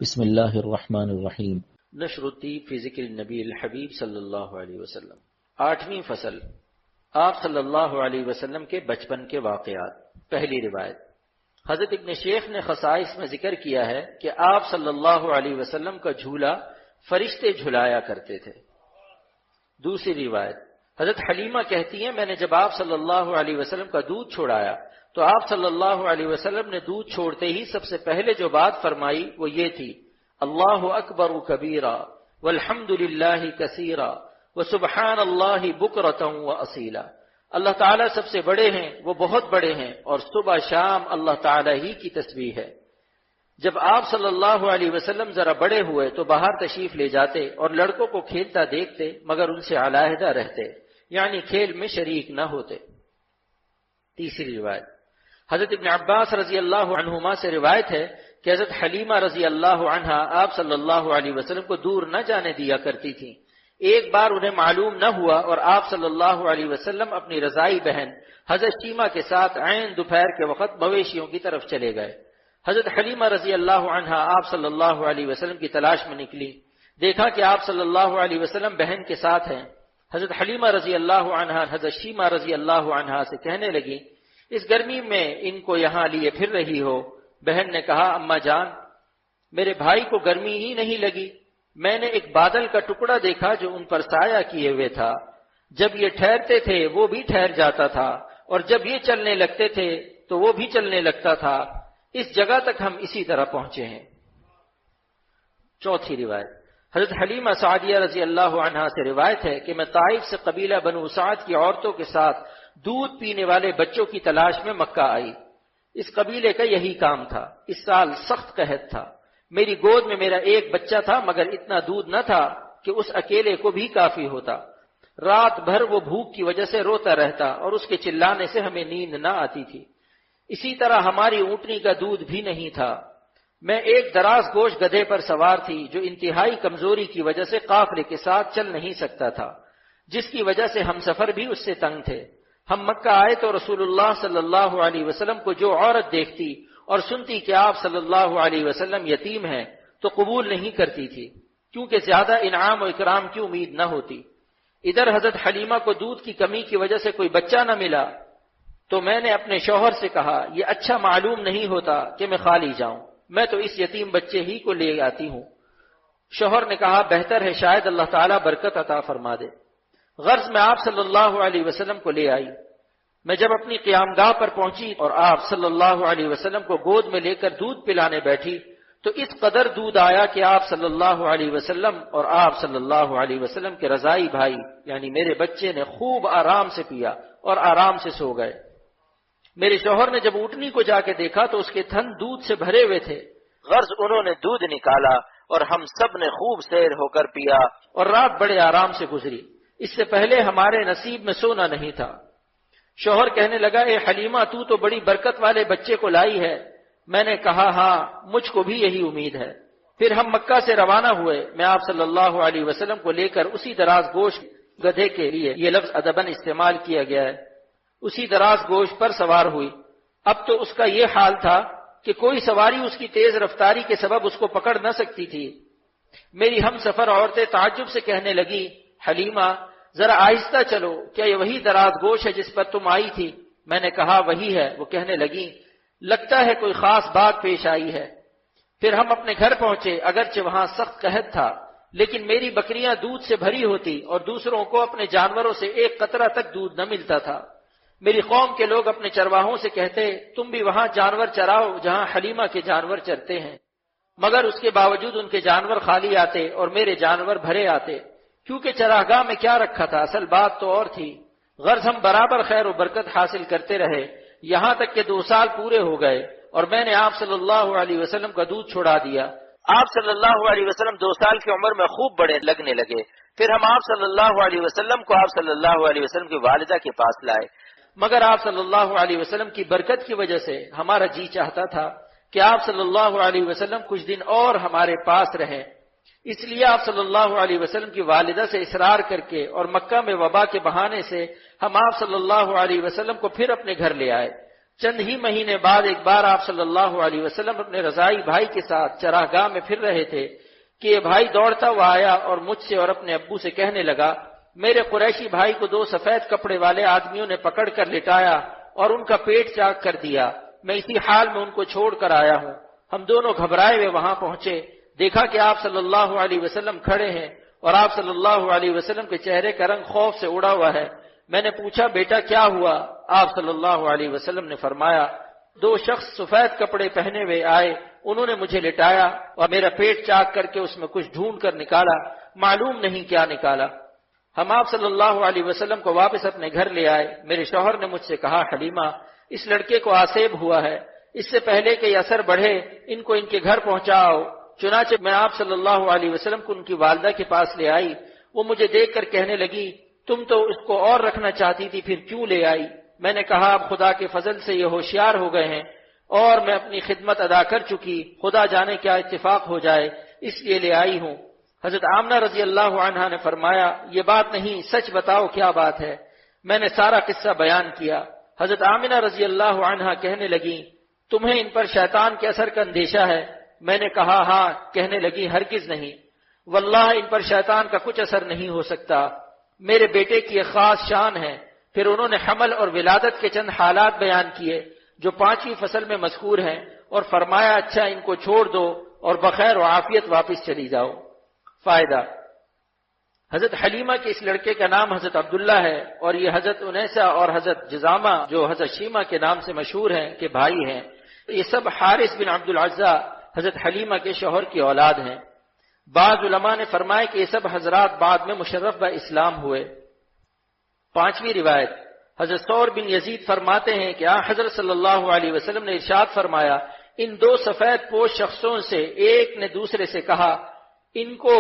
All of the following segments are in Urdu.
بسم اللہ الرحمن الرحیم۔ نشر الطیب فی ذکر النبی الحبیب صلی اللہ علیہ وسلم۔ 8ویں فصل، آپ صلی اللہ علیہ وسلم کے بچپن کے واقعات۔ پہلی روایت، حضرت ابن شیخ نے خصائص میں ذکر کیا ہے کہ آپ صلی اللہ علیہ وسلم کا جھولا فرشتے جھلایا کرتے تھے۔ دوسری روایت، حضرت حلیمہ کہتی ہیں میں نے جب آپ صلی اللہ علیہ وسلم کا دودھ چھوڑایا تو آپ صلی اللہ علیہ وسلم نے دودھ چھوڑتے ہی سب سے پہلے جو بات فرمائی وہ یہ تھی، اللہ اکبر کبیرا والحمد للہ کثیرا وسبحان اللہ بکرۃ واصیلا۔ اللہ تعالیٰ سب سے بڑے ہیں، وہ بہت بڑے ہیں، اور صبح شام اللہ تعالیٰ ہی کی تسبیح ہے۔ جب آپ صلی اللہ علیہ وسلم ذرا بڑے ہوئے تو باہر تشریف لے جاتے اور لڑکوں کو کھیلتا دیکھتے مگر ان سے علیحدہ رہتے، یعنی کھیل میں شریک نہ ہوتے۔ تیسری روایت، حضرت ابن عباس رضی اللہ عنہما سے روایت ہے کہ حضرت حلیمہ رضی اللہ عنہا آپ صلی اللہ علیہ وسلم کو دور نہ جانے دیا کرتی تھیں۔ ایک بار انہیں معلوم نہ ہوا اور آپ صلی اللہ علیہ وسلم اپنی رضائی بہن حضرت شیمہ کے ساتھ عین دوپہر کے وقت مویشیوں کی طرف چلے گئے۔ حضرت حلیمہ رضی اللہ عنہا آپ صلی اللہ علیہ وسلم کی تلاش میں نکلی، دیکھا کہ آپ صلی اللہ علیہ وسلم بہن کے ساتھ ہیں۔ حضرت حلیمہ رضی اللہ عنہا حضرت شیمہ رضی اللہ عنہا سے کہنے لگی، اس گرمی میں ان کو یہاں لیے پھر رہی ہو؟ بہن نے کہا، اماں جان، میرے بھائی کو گرمی ہی نہیں لگی، میں نے ایک بادل کا ٹکڑا دیکھا جو ان پر سایہ کیے ہوئے تھا، جب یہ ٹھہرتے تھے وہ بھی ٹھہر جاتا تھا، اور جب یہ چلنے لگتے تھے تو وہ بھی چلنے لگتا تھا، اس جگہ تک ہم اسی طرح پہنچے ہیں۔ چوتھی روایت، حضرت حلیمہ سعدیہ رضی اللہ عنہا سے روایت ہے کہ میں طائف سے قبیلہ بنو سعد کی عورتوں کے ساتھ دودھ پینے والے بچوں کی تلاش میں مکہ آئی۔ اس قبیلے کا یہی کام تھا۔ اس سال سخت قحط تھا، میری گود میں میرا ایک بچہ تھا مگر اتنا دودھ نہ تھا کہ اس اکیلے کو بھی کافی ہوتا۔ رات بھر وہ بھوک کی وجہ سے روتا رہتا اور اس کے چلانے سے ہمیں نیند نہ آتی تھی۔ اسی طرح ہماری اونٹنی کا دودھ بھی نہیں تھا۔ میں ایک دراز گوش گدھے پر سوار تھی جو انتہائی کمزوری کی وجہ سے قافلے کے ساتھ چل نہیں سکتا تھا، جس کی وجہ سے ہم سفر بھی اس سے تنگ تھے۔ ہم مکہ آئے تو رسول اللہ صلی اللہ علیہ وسلم کو جو عورت دیکھتی اور سنتی کہ آپ صلی اللہ علیہ وسلم یتیم ہیں تو قبول نہیں کرتی تھی، کیونکہ زیادہ انعام و اکرام کی امید نہ ہوتی۔ ادھر حضرت حلیمہ کو دودھ کی کمی کی وجہ سے کوئی بچہ نہ ملا تو میں نے اپنے شوہر سے کہا، یہ اچھا معلوم نہیں ہوتا کہ میں خالی جاؤں، میں تو اس یتیم بچے ہی کو لے آتی ہوں۔ شوہر نے کہا، بہتر ہے شاید اللہ تعالیٰ برکت عطا فرما دے۔ غرض میں آپ صلی اللہ علیہ وسلم کو لے آئی۔ میں جب اپنی قیام گاہ پر پہنچی اور آپ صلی اللہ علیہ وسلم کو گود میں لے کر دودھ پلانے بیٹھی تو اس قدر دودھ آیا کہ آپ صلی اللہ علیہ وسلم اور آپ صلی اللہ علیہ وسلم کے رضائی بھائی یعنی میرے بچے نے خوب آرام سے پیا اور آرام سے سو گئے۔ میرے شوہر نے جب اونٹنی کو جا کے دیکھا تو اس کے تھن دودھ سے بھرے ہوئے تھے۔ غرض انہوں نے دودھ نکالا اور ہم سب نے خوب سیر ہو کر پیا اور رات بڑے آرام سے گزری۔ اس سے پہلے ہمارے نصیب میں سونا نہیں تھا۔ شوہر کہنے لگا، اے حلیمہ، تو بڑی برکت والے بچے کو لائی ہے۔ میں نے کہا، ہاں، مجھ کو بھی یہی امید ہے۔ پھر ہم مکہ سے روانہ ہوئے۔ میں آپ صلی اللہ علیہ وسلم کو لے کر اسی دراز گوش گدھے کے لیے یہ لفظ ادباً استعمال کیا گیا ہے، اسی دراز گوش پر سوار ہوئی۔ اب تو اس کا یہ حال تھا کہ کوئی سواری اس کی تیز رفتاری کے سبب اس کو پکڑ نہ سکتی تھی۔ میری ہم سفر عورتیں تعجب سے کہنے لگی، حلیمہ، ذرا آہستہ چلو، کیا یہ وہی دراز گوش ہے جس پر تم آئی تھی؟ میں نے کہا، وہی ہے۔ وہ کہنے لگی، لگتا ہے کوئی خاص بات پیش آئی ہے۔ پھر ہم اپنے گھر پہنچے، اگرچہ وہاں سخت قحط تھا لیکن میری بکریاں دودھ سے بھری ہوتی اور دوسروں کو اپنے جانوروں سے ایک قطرہ تک دودھ نہ ملتا تھا۔ میری قوم کے لوگ اپنے چرواہوں سے کہتے، تم بھی وہاں جانور چراؤ جہاں حلیمہ کے جانور چرتے ہیں، مگر اس کے باوجود ان کے جانور خالی آتے اور میرے جانور بھرے آتے، کیونکہ چراگاہ میں کیا رکھا تھا، اصل بات تو اور تھی۔ غرض ہم برابر خیر و برکت حاصل کرتے رہے، یہاں تک کہ 2 سال پورے ہو گئے اور میں نے آپ صلی اللہ علیہ وسلم کا دودھ چھوڑا دیا۔ آپ صلی اللہ علیہ وسلم 2 سال کی عمر میں خوب بڑے لگنے لگے۔ پھر ہم آپ صلی اللہ علیہ وسلم کو آپ صلی اللہ علیہ وسلم کی والدہ کے پاس لائے، مگر آپ صلی اللہ علیہ وسلم کی برکت کی وجہ سے ہمارا جی چاہتا تھا کہ آپ صلی اللہ علیہ وسلم کچھ دن اور ہمارے پاس رہیں۔ اس لیے آپ صلی اللہ علیہ وسلم کی والدہ سے اصرار کر کے اور مکہ میں وبا کے بہانے سے ہم آپ صلی اللہ علیہ وسلم کو پھر اپنے گھر لے آئے۔ چند ہی مہینے بعد ایک بار آپ صلی اللہ علیہ وسلم اپنے رضائی بھائی کے ساتھ چراگاہ میں پھر رہے تھے کہ یہ بھائی دوڑتا ہوا آیا اور مجھ سے اور اپنے ابو سے کہنے لگا، میرے قریشی بھائی کو 2 سفید کپڑے والے آدمیوں نے پکڑ کر لٹایا اور ان کا پیٹ چاک کر دیا، میں اسی حال میں ان کو چھوڑ کر آیا ہوں۔ ہم دونوں گھبرائے ہوئے وہاں پہنچے، دیکھا کہ آپ صلی اللہ علیہ وسلم کھڑے ہیں اور آپ صلی اللہ علیہ وسلم کے چہرے کا رنگ خوف سے اڑا ہوا ہے۔ میں نے پوچھا، بیٹا کیا ہوا؟ آپ صلی اللہ علیہ وسلم نے فرمایا، 2 شخص سفید کپڑے پہنے ہوئے آئے، انہوں نے مجھے لٹایا اور میرا پیٹ چاک کر کے اس میں کچھ ڈھونڈ کر نکالا، معلوم نہیں کیا نکالا۔ ہم آپ صلی اللہ علیہ وسلم کو واپس اپنے گھر لے آئے۔ میرے شوہر نے مجھ سے کہا، حلیمہ اس لڑکے کو آسیب ہوا ہے، اس سے پہلے کہ یہ اثر بڑھے ان کو ان کے گھر پہنچاؤ۔ چنانچہ میں آپ صلی اللہ علیہ وسلم کو ان کی والدہ کے پاس لے آئی، وہ مجھے دیکھ کر کہنے لگی، تم تو اس کو اور رکھنا چاہتی تھی، پھر کیوں لے آئی؟ میں نے کہا، اب خدا کے فضل سے یہ ہوشیار ہو گئے ہیں اور میں اپنی خدمت ادا کر چکی، خدا جانے کیا اتفاق ہو جائے، اس لیے لے آئی ہوں۔ حضرت آمنہ رضی اللہ عنہا نے فرمایا، یہ بات نہیں، سچ بتاؤ کیا بات ہے؟ میں نے سارا قصہ بیان کیا۔ حضرت آمنہ رضی اللہ عنہا کہنے لگی، تمہیں ان پر شیطان کے اثر کا اندیشہ ہے؟ میں نے کہا ہاں۔ کہنے لگی، ہرگز نہیں، واللہ ان پر شیطان کا کچھ اثر نہیں ہو سکتا، میرے بیٹے کی ایک خاص شان ہے۔ پھر انہوں نے حمل اور ولادت کے چند حالات بیان کیے جو 5ویں فصل میں مذکور ہیں اور فرمایا، اچھا ان کو چھوڑ دو اور بخیر و عافیت واپس چلی جاؤ۔ فائدہ، حضرت حلیمہ کے اس لڑکے کا نام حضرت عبداللہ ہے اور یہ حضرت انیسہ اور حضرت جزامہ جو حضرت شیمہ کے نام سے مشہور ہیں کے بھائی ہیں۔ یہ سب حارث بن عبد العزیٰ حضرت حلیمہ کے شوہر کی اولاد ہیں۔ بعض علماء نے فرمایا کہ یہ سب حضرات بعد میں مشرف با اسلام ہوئے۔ 5ویں روایت، حضرت ثور بن یزید فرماتے ہیں کہ حضرت صلی اللہ علیہ وسلم نے ارشاد فرمایا، ان 2 سفید پوش شخصوں سے ایک نے دوسرے سے کہا، ان کو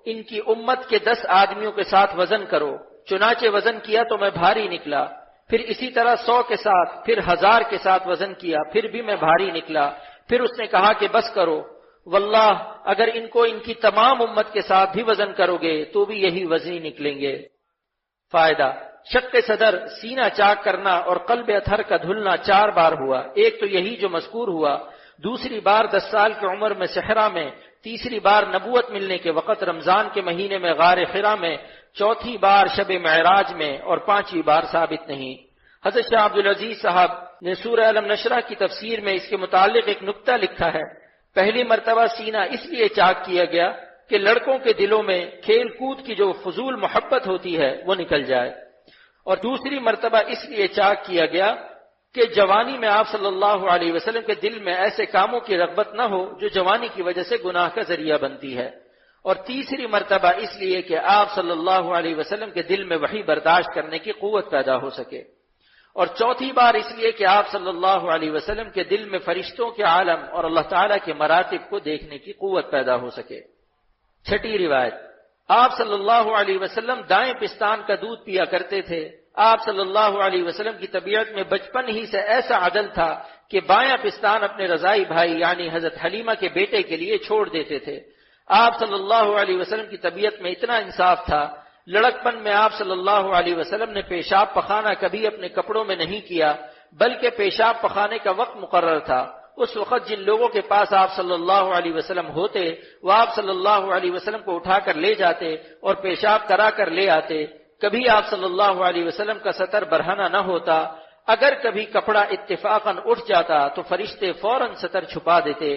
ان کی امت کے 10 آدمیوں کے ساتھ وزن کرو۔ چنانچہ وزن کیا تو میں بھاری نکلا، پھر اسی طرح 100 کے ساتھ، پھر 1000 کے ساتھ وزن کیا، پھر بھی میں بھاری نکلا۔ پھر اس نے کہا کہ بس کرو، واللہ اگر ان کو ان کی تمام امت کے ساتھ بھی وزن کرو گے تو بھی یہی وزنی نکلیں گے۔ فائدہ، شق صدر، سینہ چاک کرنا اور قلب اطہر کا دھلنا 4 بار ہوا۔ ایک تو یہی جو مذکور ہوا، دوسری بار 10 سال کی عمر میں صحرا میں، تیسری بار نبوت ملنے کے وقت رمضان کے مہینے میں غار حرا میں، چوتھی بار شب معراج میں اور 5ویں بار ثابت نہیں۔ حضرت شاہ عبدالعزیز صاحب نے سورہ علم نشرہ کی تفسیر میں اس کے متعلق ایک نکتہ لکھا ہے، پہلی مرتبہ سینہ اس لیے چاک کیا گیا کہ لڑکوں کے دلوں میں کھیل کود کی جو فضول محبت ہوتی ہے وہ نکل جائے، اور دوسری مرتبہ اس لیے چاک کیا گیا کہ جوانی میں آپ صلی اللہ علیہ وسلم کے دل میں ایسے کاموں کی رغبت نہ ہو جو جوانی کی وجہ سے گناہ کا ذریعہ بنتی ہے، اور تیسری مرتبہ اس لیے کہ آپ صلی اللہ علیہ وسلم کے دل میں وحی برداشت کرنے کی قوت پیدا ہو سکے، اور چوتھی بار اس لیے کہ آپ صلی اللہ علیہ وسلم کے دل میں فرشتوں کے عالم اور اللہ تعالیٰ کے مراتب کو دیکھنے کی قوت پیدا ہو سکے۔ 6ٹھی روایت، آپ صلی اللہ علیہ وسلم دائیں پستان کا دودھ پیا کرتے تھے۔ آپ صلی اللہ علیہ وسلم کی طبیعت میں بچپن ہی سے ایسا عدل تھا کہ بایاں پستان اپنے رضائی بھائی یعنی حضرت حلیمہ کے بیٹے کے لیے چھوڑ دیتے تھے۔ آپ صلی اللہ علیہ وسلم کی طبیعت میں اتنا انصاف تھا، لڑکپن میں آپ صلی اللہ علیہ وسلم نے پیشاب پخانہ کبھی اپنے کپڑوں میں نہیں کیا، بلکہ پیشاب پخانے کا وقت مقرر تھا۔ اس وقت جن لوگوں کے پاس آپ صلی اللہ علیہ وسلم ہوتے وہ آپ صلی اللہ علیہ وسلم کو اٹھا کر لے جاتے اور پیشاب کرا کر لے آتے۔ کبھی آپ صلی اللہ علیہ وسلم کا سطر برہنہ نہ ہوتا، اگر کبھی کپڑا اتفاقاً اٹھ جاتا تو فرشتے فوراً سطر چھپا دیتے۔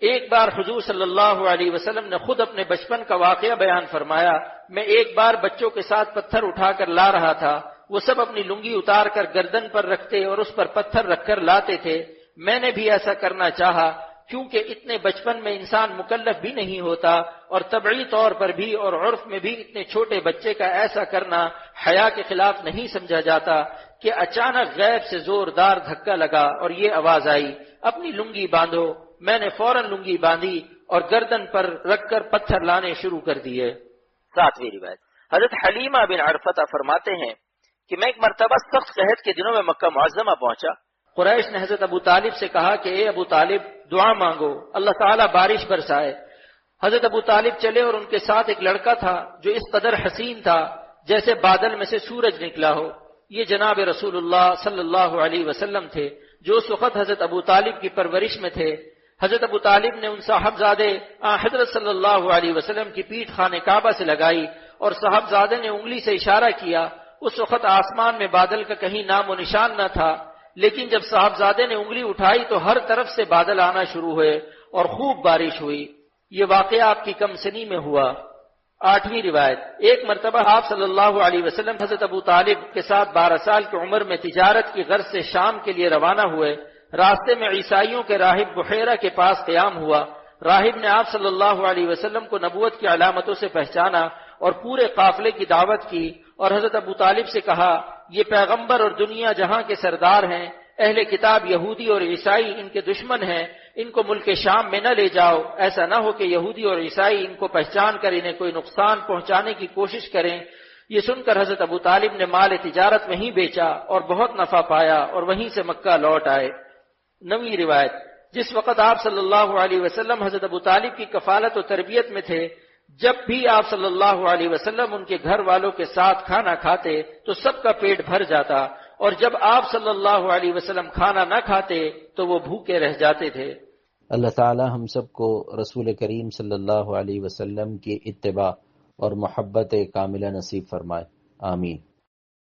ایک بار حضور صلی اللہ علیہ وسلم نے خود اپنے بچپن کا واقعہ بیان فرمایا، میں ایک بار بچوں کے ساتھ پتھر اٹھا کر لا رہا تھا، وہ سب اپنی لنگی اتار کر گردن پر رکھتے اور اس پر پتھر رکھ کر لاتے تھے۔ میں نے بھی ایسا کرنا چاہا، کیونکہ اتنے بچپن میں انسان مکلف بھی نہیں ہوتا اور طبعی طور پر بھی اور عرف میں بھی اتنے چھوٹے بچے کا ایسا کرنا حیا کے خلاف نہیں سمجھا جاتا کہ اچانک غیب سے زوردار دھکا لگا اور یہ آواز آئی، اپنی لنگی باندھو۔ میں نے فوراً لنگی باندھی اور گردن پر رکھ کر پتھر لانے شروع کر دیے۔ 7ویں روایت، حضرت حلیمہ بن عرفہ فرماتے ہیں کہ میں ایک مرتبہ سخت قحط کے دنوں میں مکہ معظمہ پہنچا۔ قریش نے حضرت ابو طالب سے کہا کہ اے ابو طالب دعا مانگو، اللہ تعالیٰ بارش برسائے۔ حضرت ابو طالب چلے اور ان کے ساتھ ایک لڑکا تھا جو اس قدر حسین تھا جیسے بادل میں سے سورج نکلا ہو۔ یہ جناب رسول اللہ صلی اللہ علیہ وسلم تھے جو اس وقت حضرت ابو طالب کی پرورش میں تھے۔ حضرت ابو طالب نے ان صاحبزادے حضرت صلی اللہ علیہ وسلم کی پیٹھ خانہ کعبہ سے لگائی اور صاحبزادے نے انگلی سے اشارہ کیا۔ اس وقت آسمان میں بادل کا کہیں نام و نشان نہ تھا، لیکن جب صاحبزادے نے انگلی اٹھائی تو ہر طرف سے بادل آنا شروع ہوئے اور خوب بارش ہوئی۔ یہ واقعہ آپ کی کم سنی میں ہوا۔ 8ویں روایت، ایک مرتبہ آپ صلی اللہ علیہ وسلم حضرت ابو طالب کے ساتھ 12 سال کی عمر میں تجارت کی غرض سے شام کے لیے روانہ ہوئے۔ راستے میں عیسائیوں کے راہب بحیرہ کے پاس قیام ہوا۔ راہب نے آپ صلی اللہ علیہ وسلم کو نبوت کی علامتوں سے پہچانا اور پورے قافلے کی دعوت کی اور حضرت ابو طالب سے کہا، یہ پیغمبر اور دنیا جہاں کے سردار ہیں، اہل کتاب یہودی اور عیسائی ان کے دشمن ہیں، ان کو ملک شام میں نہ لے جاؤ، ایسا نہ ہو کہ یہودی اور عیسائی ان کو پہچان کر انہیں کوئی نقصان پہنچانے کی کوشش کریں۔ یہ سن کر حضرت ابو طالب نے مال تجارت وہیں بیچا اور بہت نفع پایا اور وہیں سے مکہ لوٹ آئے۔ 9ویں روایت، جس وقت آپ صلی اللہ علیہ وسلم حضرت ابو طالب کی کفالت و تربیت میں تھے، جب بھی آپ صلی اللہ علیہ وسلم ان کے گھر والوں کے ساتھ کھانا کھاتے تو سب کا پیٹ بھر جاتا، اور جب آپ صلی اللہ علیہ وسلم کھانا نہ کھاتے تو وہ بھوکے رہ جاتے تھے۔ اللہ تعالی ہم سب کو رسول کریم صلی اللہ علیہ وسلم کی اتباع اور محبت کاملہ نصیب فرمائے، آمین۔